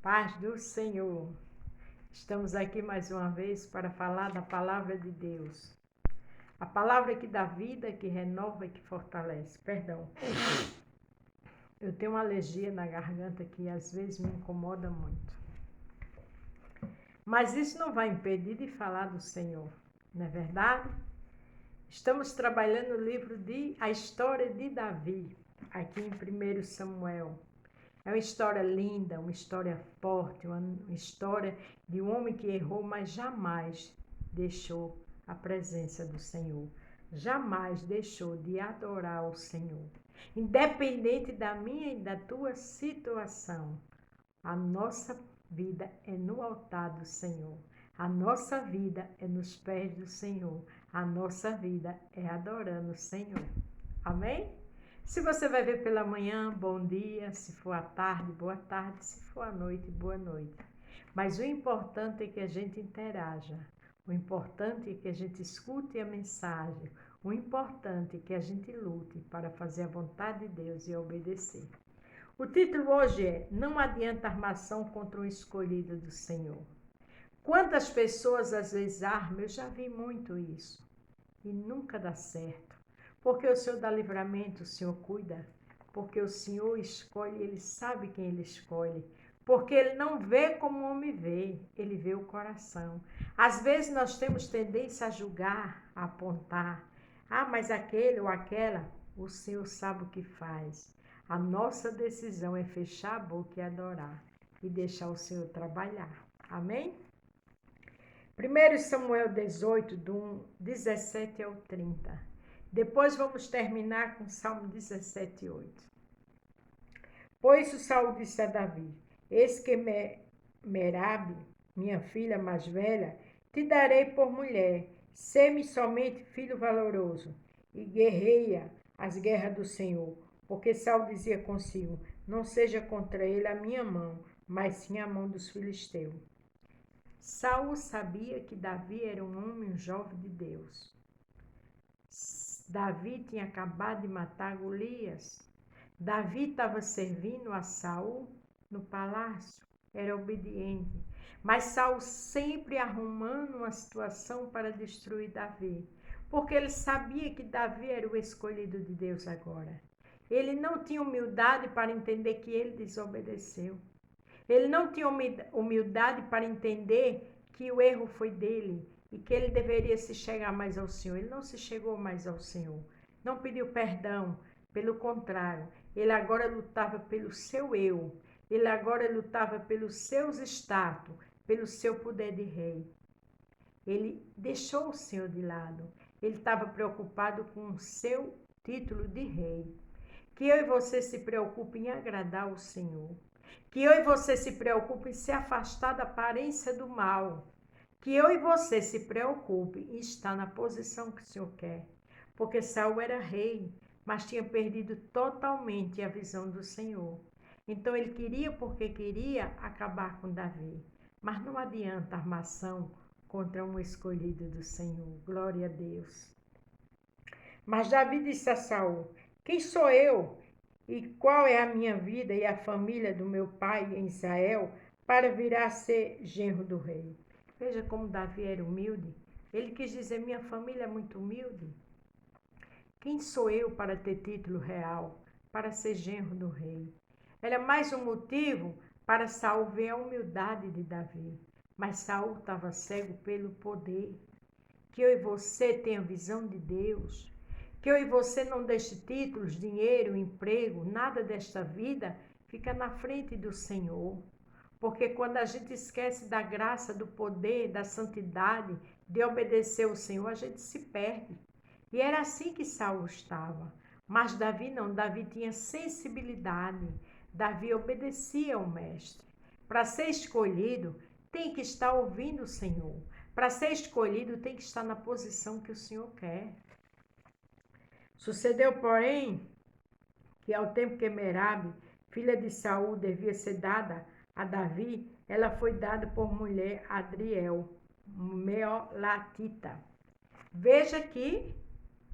Paz do Senhor. Estamos aqui mais uma vez para falar da palavra de Deus. A palavra que dá vida, que renova e que fortalece. Perdão. Eu tenho uma alergia na garganta que às vezes me incomoda muito. Mas isso não vai impedir de falar do Senhor, não é verdade? Estamos trabalhando o livro de A História de Davi, aqui em 1 Samuel. É uma história linda, uma história forte, uma história de um homem que errou, mas jamais deixou a presença do Senhor. Jamais deixou de adorar o Senhor. Independente da minha e da tua situação, a nossa vida é no altar do Senhor. A nossa vida é nos pés do Senhor. A nossa vida é adorando o Senhor. Amém? Se você vai ver pela manhã, bom dia. Se for à tarde, boa tarde. Se for à noite, boa noite. Mas o importante é que a gente interaja. O importante é que a gente escute a mensagem. O importante é que a gente lute para fazer a vontade de Deus e obedecer. O título hoje é Não adianta armação contra o escolhido do Senhor. Quantas pessoas às vezes armam, eu já vi muito isso. E nunca dá certo. Porque o Senhor dá livramento, o Senhor cuida. Porque o Senhor escolhe, Ele sabe quem Ele escolhe. Porque Ele não vê como o homem vê, Ele vê o coração. Às vezes nós temos tendência a julgar, a apontar. Ah, mas aquele ou aquela, o Senhor sabe o que faz. A nossa decisão é fechar a boca e adorar. E deixar o Senhor trabalhar. Amém? 1 Samuel 18, do 17 ao 30. Depois vamos terminar com Salmo 17, 8. Por isso Saul disse a Davi, eis que Merabe, minha filha mais velha, te darei por mulher, sê-me somente filho valoroso, e guerreia as guerras do Senhor. Porque Saul dizia consigo, não seja contra ele a minha mão, mas sim a mão dos filisteus. Saul sabia que Davi era um homem, um jovem de Deus. Davi tinha acabado de matar Golias. Davi estava servindo a Saul no palácio, era obediente. Mas Saul sempre arrumando uma situação para destruir Davi, porque ele sabia que Davi era o escolhido de Deus agora. Ele não tinha humildade para entender que ele desobedeceu. Ele não tinha humildade para entender que o erro foi dele e que ele deveria se chegar mais ao Senhor. Ele não se chegou mais ao Senhor. Não pediu perdão. Pelo contrário, ele agora lutava pelo seu eu. Ele agora lutava pelos seus status, pelo seu poder de rei. Ele deixou o Senhor de lado. Ele estava preocupado com o seu título de rei. Que eu e você se preocupem em agradar o Senhor. Que eu e você se preocupem em se afastar da aparência do mal. Que eu e você se preocupem em estar na posição que o Senhor quer. Porque Saul era rei, mas tinha perdido totalmente a visão do Senhor. Então ele queria, porque queria, acabar com Davi. Mas não adianta armação contra um escolhido do Senhor. Glória a Deus. Mas Davi disse a Saul, quem sou eu? E qual é a minha vida e a família do meu pai em Israel para vir a ser genro do rei? Veja como Davi era humilde. Ele quis dizer, minha família é muito humilde. Quem sou eu para ter título real, para ser genro do rei? Era mais um motivo para Saul ver a humildade de Davi. Mas Saul estava cego pelo poder. Que eu e você tenham visão de Deus. Que eu e você não deixe títulos, dinheiro, emprego, nada desta vida fica na frente do Senhor. Porque quando a gente esquece da graça, do poder, da santidade, de obedecer ao Senhor, a gente se perde. E era assim que Saul estava. Mas Davi não, Davi tinha sensibilidade. Davi obedecia ao mestre. Para ser escolhido, tem que estar ouvindo o Senhor. Para ser escolhido, tem que estar na posição que o Senhor quer. Sucedeu, porém, que ao tempo que Merabe, filha de Saul, devia ser dada a Davi, ela foi dada por mulher a Adriel, Meolatita. Veja que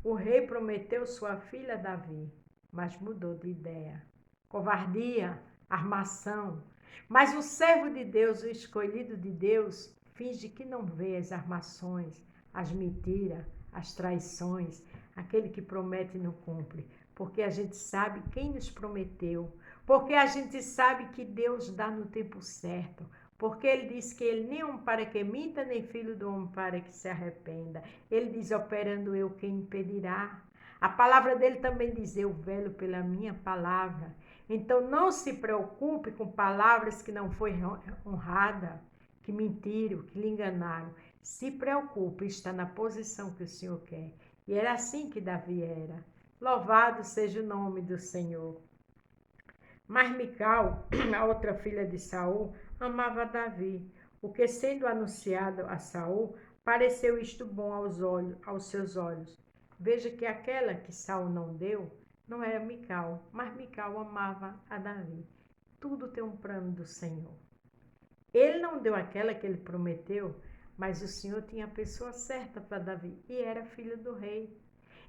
o rei prometeu sua filha a Davi, mas mudou de ideia. Covardia, armação. Mas o servo de Deus, o escolhido de Deus, finge que não vê as armações, as mentiras, as traições, aquele que promete e não cumpre. Porque a gente sabe quem nos prometeu, porque a gente sabe que Deus dá no tempo certo, porque ele diz que ele nem um para que minta, nem filho do homem para que se arrependa. Ele diz, operando eu, quem impedirá? A palavra dele também diz, eu velo pela minha palavra. Então não se preocupe com palavras que não foi honrada, que mentiram, que lhe enganaram. Se preocupe, está na posição que o Senhor quer. E era assim que Davi era. Louvado seja o nome do Senhor. Mas Mical, a outra filha de Saul, amava Davi, o que sendo anunciado a Saul, pareceu isto bom aos seus olhos. Veja que aquela que Saul não deu, não era Mical, mas Mical amava a Davi. Tudo tem um plano do Senhor. Ele não deu aquela que ele prometeu, mas o Senhor tinha a pessoa certa para Davi, e era filho do rei.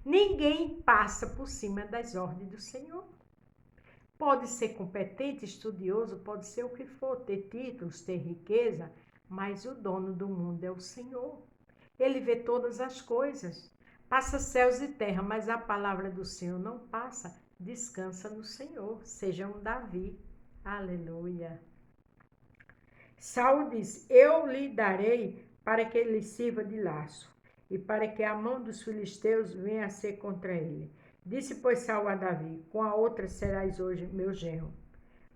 Ninguém passa por cima das ordens do Senhor. Pode ser competente, estudioso, pode ser o que for, ter títulos, ter riqueza, mas o dono do mundo é o Senhor. Ele vê todas as coisas. Passa céus e terra, mas a palavra do Senhor não passa. Descansa no Senhor. Seja um Davi. Aleluia. Saul diz, eu lhe darei para que ele sirva de laço, e para que a mão dos filisteus venha a ser contra ele. Disse, pois, Saul a Davi, com a outra serás hoje meu genro.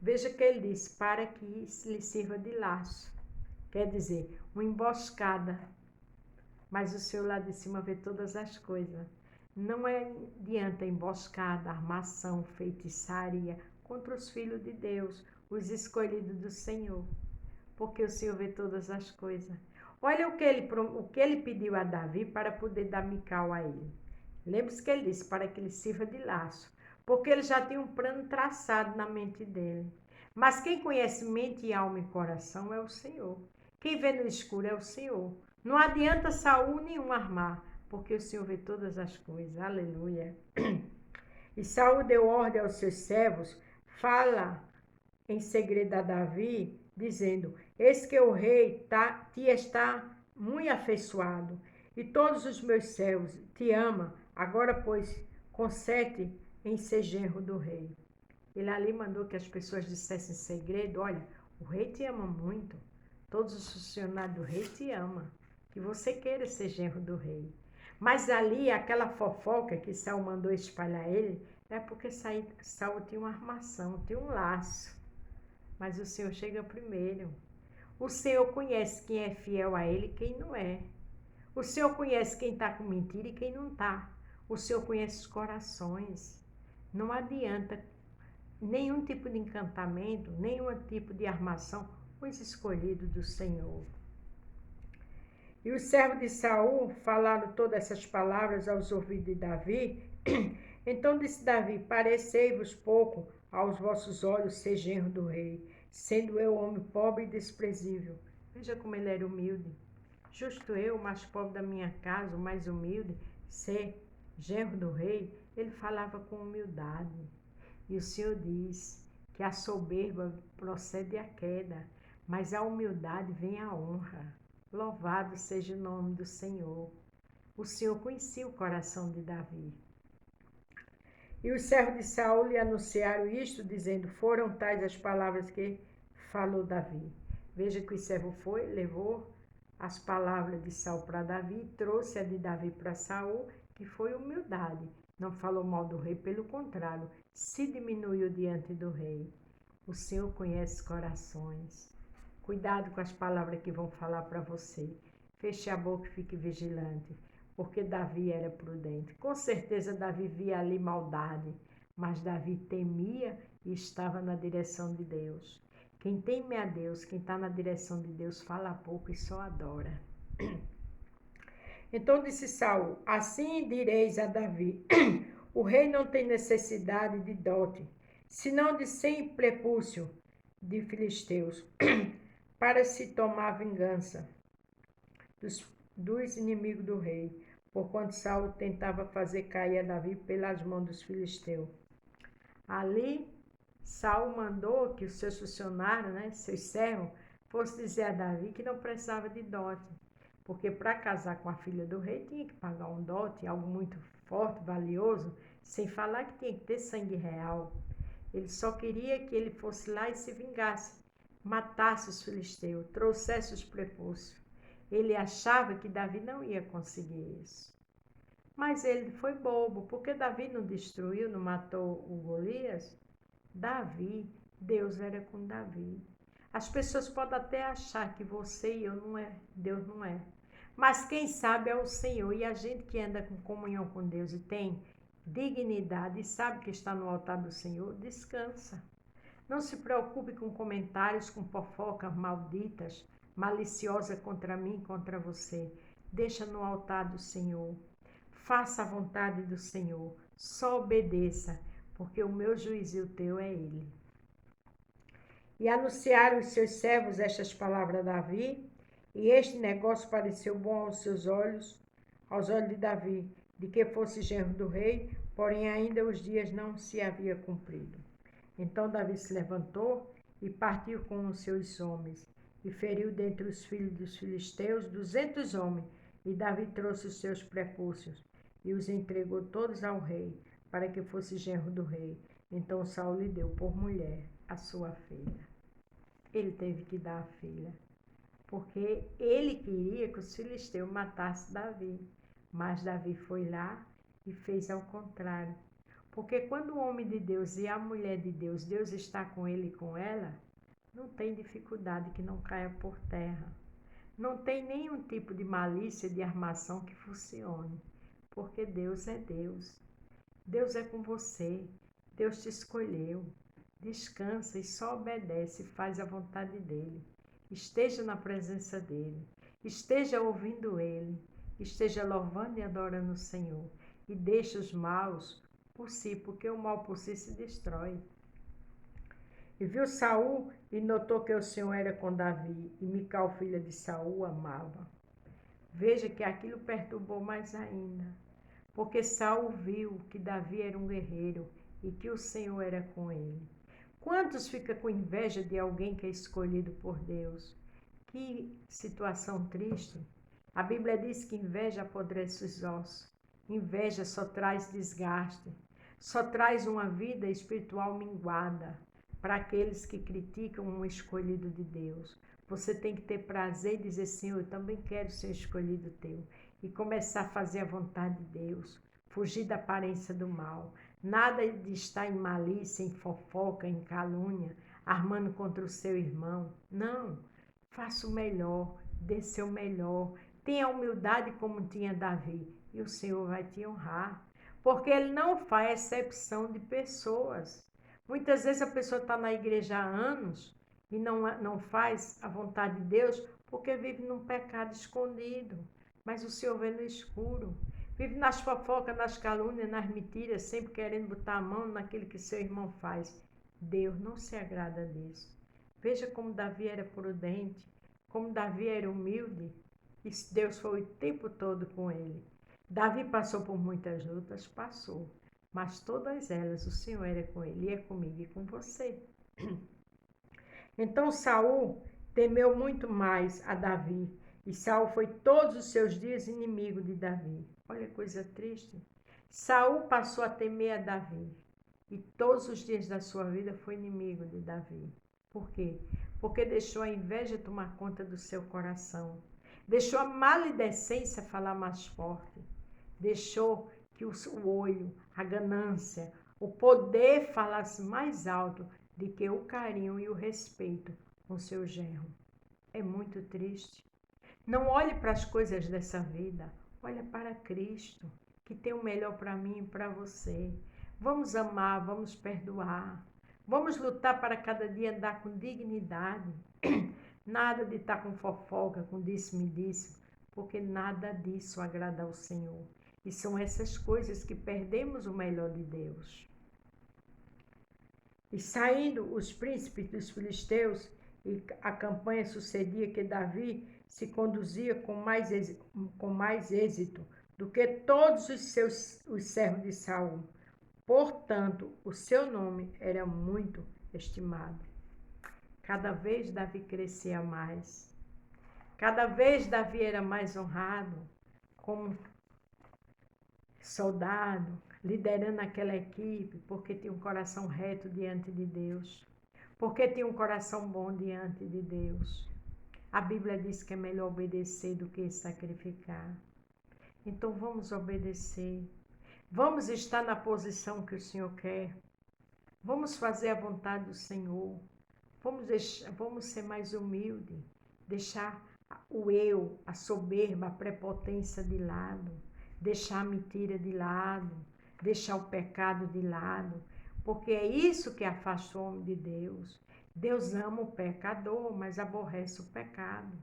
Veja que ele diz, para que lhe sirva de laço. Quer dizer, uma emboscada. Mas o Senhor lá de cima vê todas as coisas. Não adianta emboscada, armação, feitiçaria contra os filhos de Deus, os escolhidos do Senhor. Porque o Senhor vê todas as coisas. Olha o que ele pediu a Davi para poder dar Mical a ele. Lembre-se que ele disse para que ele sirva de laço, porque ele já tinha um plano traçado na mente dele. Mas quem conhece mente, alma e coração é o Senhor. Quem vê no escuro é o Senhor. Não adianta Saul nenhum armar, porque o Senhor vê todas as coisas. Aleluia. E Saul deu ordem aos seus servos, fala em segredo a Davi, dizendo, eis que o rei te está muito afeiçoado, e todos os meus servos te amam, agora pois consente em ser genro do rei. Ele ali mandou que as pessoas dissessem em segredo, olha, o rei te ama muito, todos os funcionários do rei te amam, que você queira ser genro do rei. Mas ali, aquela fofoca que Saul mandou espalhar ele, é porque Saul tinha uma armação, tinha um laço. Mas o Senhor chega primeiro. O Senhor conhece quem é fiel a Ele e quem não é. O Senhor conhece quem está com mentira e quem não está. O Senhor conhece os corações. Não adianta nenhum tipo de encantamento, nenhum tipo de armação, os escolhidos do Senhor. E os servos de Saul falaram todas essas palavras aos ouvidos de Davi. Então disse Davi, parecei-vos pouco aos vossos olhos ser genro do rei, sendo eu homem pobre e desprezível. Veja como ele era humilde. Justo eu, o mais pobre da minha casa, o mais humilde, ser genro do rei. Ele falava com humildade. E o Senhor diz que a soberba procede a queda, mas a humildade vem a honra. Louvado seja o nome do Senhor. O Senhor conhecia o coração de Davi. E os servos de Saul lhe anunciaram isto, dizendo, foram tais as palavras que falou Davi. Veja que o servo foi, levou as palavras de Saul para Davi, trouxe a de Davi para Saul, que foi humildade. Não falou mal do rei, pelo contrário, se diminuiu diante do rei. O Senhor conhece corações. Cuidado com as palavras que vão falar para você. Feche a boca e fique vigilante. Porque Davi era prudente. Com certeza Davi via ali maldade, mas Davi temia e estava na direção de Deus. Quem teme a Deus, quem está na direção de Deus, fala pouco e só adora. Então disse Saul, assim direis a Davi, o rei não tem necessidade de dote, senão de 100 prepúcio de filisteus, para se tomar vingança dos inimigos do rei, porquanto Saul tentava fazer cair a Davi pelas mãos dos filisteus. Ali Saul mandou que os seus funcionários, né, seus servos, fossem dizer a Davi que não precisava de dote, porque para casar com a filha do rei tinha que pagar um dote, algo muito forte, valioso, sem falar que tinha que ter sangue real. Ele só queria que ele fosse lá e se vingasse, matasse os filisteus, trouxesse os prepúcios. Ele achava que Davi não ia conseguir isso. Mas ele foi bobo, porque Davi não destruiu, não matou o Golias. Davi, Deus era com Davi. As pessoas podem até achar que você e eu não é, Deus não é. Mas quem sabe é o Senhor. E a gente que anda com comunhão com Deus e tem dignidade e sabe que está no altar do Senhor, descansa. Não se preocupe com comentários, com fofocas malditas, maliciosa contra mim, contra você. Deixa no altar do Senhor. Faça a vontade do Senhor. Só obedeça, porque o meu juiz e o teu é Ele. E anunciaram os seus servos estas palavras a Davi, e este negócio pareceu bom aos olhos de Davi, de que fosse genro do rei, porém ainda os dias não se havia cumprido. Então Davi se levantou e partiu com os seus homens, e feriu dentre os filhos dos filisteus 200 homens, e Davi trouxe os seus prepúcios, e os entregou todos ao rei, para que fosse genro do rei. Então Saul lhe deu por mulher a sua filha. Ele teve que dar a filha, porque ele queria que os filisteus matassem Davi. Mas Davi foi lá e fez ao contrário. Porque quando o homem de Deus e a mulher de Deus, Deus está com ele e com ela, não tem dificuldade que não caia por terra. Não tem nenhum tipo de malícia, de armação que funcione. Porque Deus é Deus. Deus é com você. Deus te escolheu. Descansa e só obedece e faz a vontade dele. Esteja na presença dele. Esteja ouvindo ele. Esteja louvando e adorando o Senhor. E deixe os maus por si, porque o mal por si se destrói. E viu Saul e notou que o Senhor era com Davi, e Mical, filha de Saul, o amava. Veja que aquilo perturbou mais ainda, porque Saul viu que Davi era um guerreiro e que o Senhor era com ele. Quantos ficam com inveja de alguém que é escolhido por Deus? Que situação triste. A Bíblia diz que inveja apodrece os ossos. Inveja só traz desgaste, só traz uma vida espiritual minguada para aqueles que criticam um escolhido de Deus. Você tem que ter prazer e dizer, Senhor, eu também quero ser escolhido teu. E começar a fazer a vontade de Deus. Fugir da aparência do mal. Nada de estar em malícia, em fofoca, em calúnia, armando contra o seu irmão. Não. Faça o melhor, dê seu melhor. Tenha humildade como tinha Davi. E o Senhor vai te honrar. Porque Ele não faz exceção de pessoas. Muitas vezes a pessoa está na igreja há anos e não faz a vontade de Deus porque vive num pecado escondido. Mas o Senhor vê no escuro. Vive nas fofocas, nas calúnias, nas mentiras, sempre querendo botar a mão naquilo que seu irmão faz. Deus não se agrada disso. Veja como Davi era prudente, como Davi era humilde, e Deus foi o tempo todo com ele. Davi passou por muitas lutas, passou, mas todas elas o Senhor era com ele, e é comigo e com você. Então Saul temeu muito mais a Davi, e Saul foi todos os seus dias inimigo de Davi. Olha que coisa triste. Saul passou a temer a Davi, e todos os dias da sua vida foi inimigo de Davi. Por quê? Porque deixou a inveja tomar conta do seu coração. Deixou a maledicência falar mais forte. Deixou que o olho, a ganância, o poder falasse mais alto do que o carinho e o respeito com seu genro. É muito triste. Não olhe para as coisas dessa vida. Olha para Cristo, que tem o melhor para mim e para você. Vamos amar, vamos perdoar. Vamos lutar para cada dia andar com dignidade. Nada de estar com fofoca, com disse-me-disse, porque nada disso agrada ao Senhor. E são essas coisas que perdemos o melhor de Deus. E saindo os príncipes dos filisteus, e a campanha sucedia que Davi se conduzia com mais êxito do que todos os servos de Saul. Portanto, o seu nome era muito estimado. Cada vez Davi crescia mais. Cada vez Davi era mais honrado como soldado, liderando aquela equipe, porque tinha um coração reto diante de Deus. Porque tinha um coração bom diante de Deus. A Bíblia diz que é melhor obedecer do que sacrificar. Então vamos obedecer. Vamos estar na posição que o Senhor quer. Vamos fazer a vontade do Senhor. Vamos ser mais humildes. Deixar o eu, a soberba, a prepotência de lado. Deixar a mentira de lado. Deixar o pecado de lado. Porque é isso que afasta o homem de Deus. Deus ama o pecador, mas aborrece o pecado.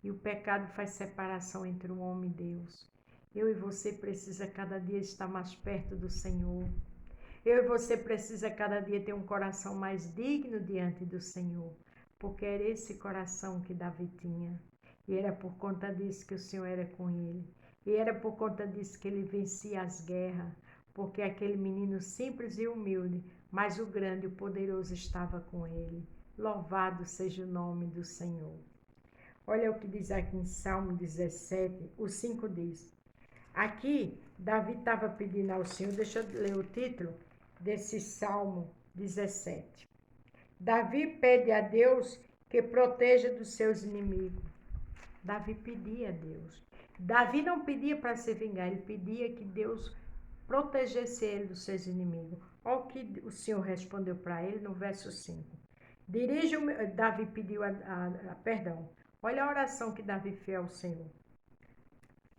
E o pecado faz separação entre o homem e Deus. Eu e você precisa cada dia estar mais perto do Senhor. Eu e você precisa cada dia ter um coração mais digno diante do Senhor. Porque era esse coração que Davi tinha. E era por conta disso que o Senhor era com ele. E era por conta disso que ele vencia as guerras. Porque aquele menino simples e humilde, mas o grande e o poderoso estava com ele. Louvado seja o nome do Senhor. Olha o que diz aqui em Salmo 17, o 5 diz. Aqui, Davi estava pedindo ao Senhor, deixa eu ler o título desse Salmo 17. Davi pede a Deus que proteja dos seus inimigos. Davi pedia a Deus. Davi não pedia para se vingar, ele pedia que Deus protegesse ele dos seus inimigos. Olha o que o Senhor respondeu para ele no verso 5. Davi pediu perdão. Olha a oração que Davi fez ao Senhor.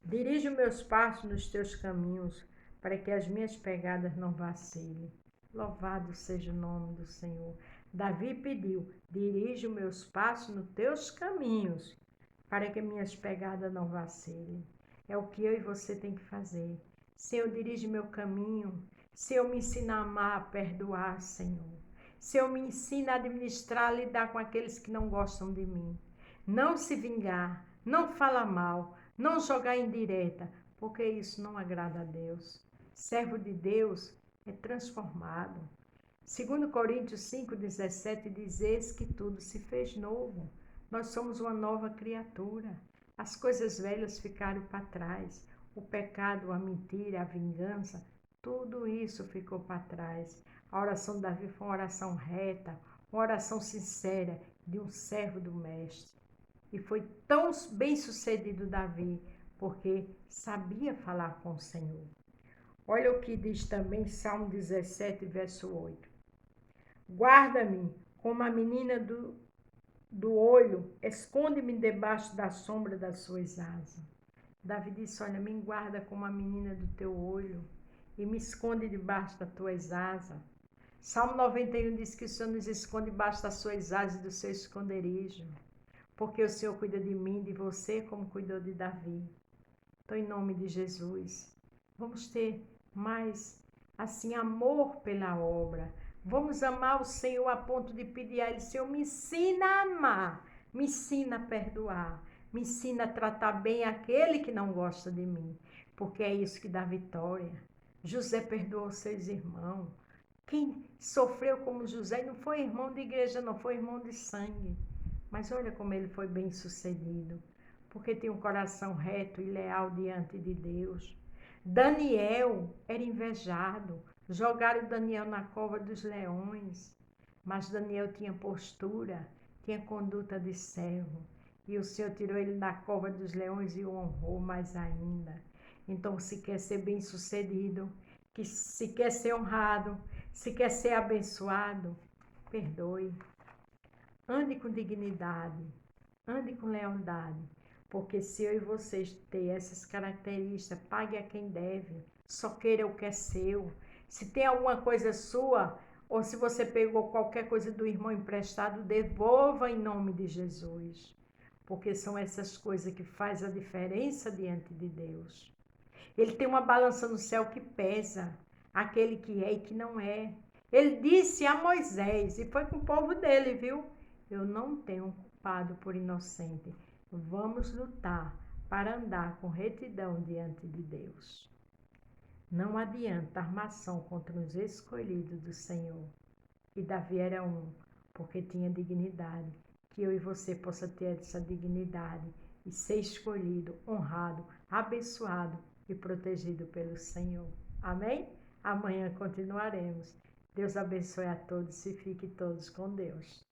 Dirige os meus passos nos teus caminhos, para que as minhas pegadas não vacilem. Louvado seja o nome do Senhor. Davi pediu, dirige os meus passos nos teus caminhos, para que minhas pegadas não vacilem. É o que eu e você tem que fazer. Senhor, dirige meu caminho. Senhor, me ensina a amar, a perdoar, Senhor. Senhor, me ensina a administrar, a lidar com aqueles que não gostam de mim. Não se vingar, não falar mal, não jogar indireta, porque isso não agrada a Deus. Servo de Deus é transformado. 2 Coríntios 5,17 diz: eis que tudo se fez novo. Nós somos uma nova criatura. As coisas velhas ficaram para trás. O pecado, a mentira, a vingança, tudo isso ficou para trás. A oração de Davi foi uma oração reta, uma oração sincera de um servo do Mestre. E foi tão bem sucedido Davi, porque sabia falar com o Senhor. Olha o que diz também Salmo 17, verso 8. Guarda-me como a menina do olho, esconde-me debaixo da sombra das suas asas. Davi disse, olha, me guarda como a menina do teu olho e me esconde debaixo das tuas asas. Salmo 91 diz que o Senhor nos esconde debaixo das suas asas e do seu esconderijo. Porque o Senhor cuida de mim, de você, como cuidou de Davi. Então, em nome de Jesus, vamos ter mais, assim, amor pela obra. Vamos amar o Senhor a ponto de pedir a Ele, Senhor, me ensina a amar, me ensina a perdoar, me ensina a tratar bem aquele que não gosta de mim, porque é isso que dá vitória. José perdoou seus irmãos. Quem sofreu como José não foi irmão de igreja, não foi irmão de sangue. Mas olha como ele foi bem sucedido, porque tinha um coração reto e leal diante de Deus. Daniel era invejado, jogaram Daniel na cova dos leões, mas Daniel tinha postura, tinha conduta de servo, e o Senhor tirou ele da cova dos leões e o honrou mais ainda. Então, se quer ser bem sucedido, se quer ser honrado, se quer ser abençoado, perdoe. Ande com dignidade, ande com lealdade, porque se eu e vocês ter essas características, pague a quem deve, só queira o que é seu. Se tem alguma coisa sua, ou se você pegou qualquer coisa do irmão emprestado, devolva em nome de Jesus, porque são essas coisas que fazem a diferença diante de Deus. Ele tem uma balança no céu que pesa aquele que é e que não é. Ele disse a Moisés, e foi com o povo dele, viu? Eu não tenho culpado por inocente. Vamos lutar para andar com retidão diante de Deus. Não adianta armação contra os escolhidos do Senhor. E Davi era um, porque tinha dignidade. Que eu e você possa ter essa dignidade e ser escolhido, honrado, abençoado e protegido pelo Senhor. Amém? Amanhã continuaremos. Deus abençoe a todos e fiquem todos com Deus.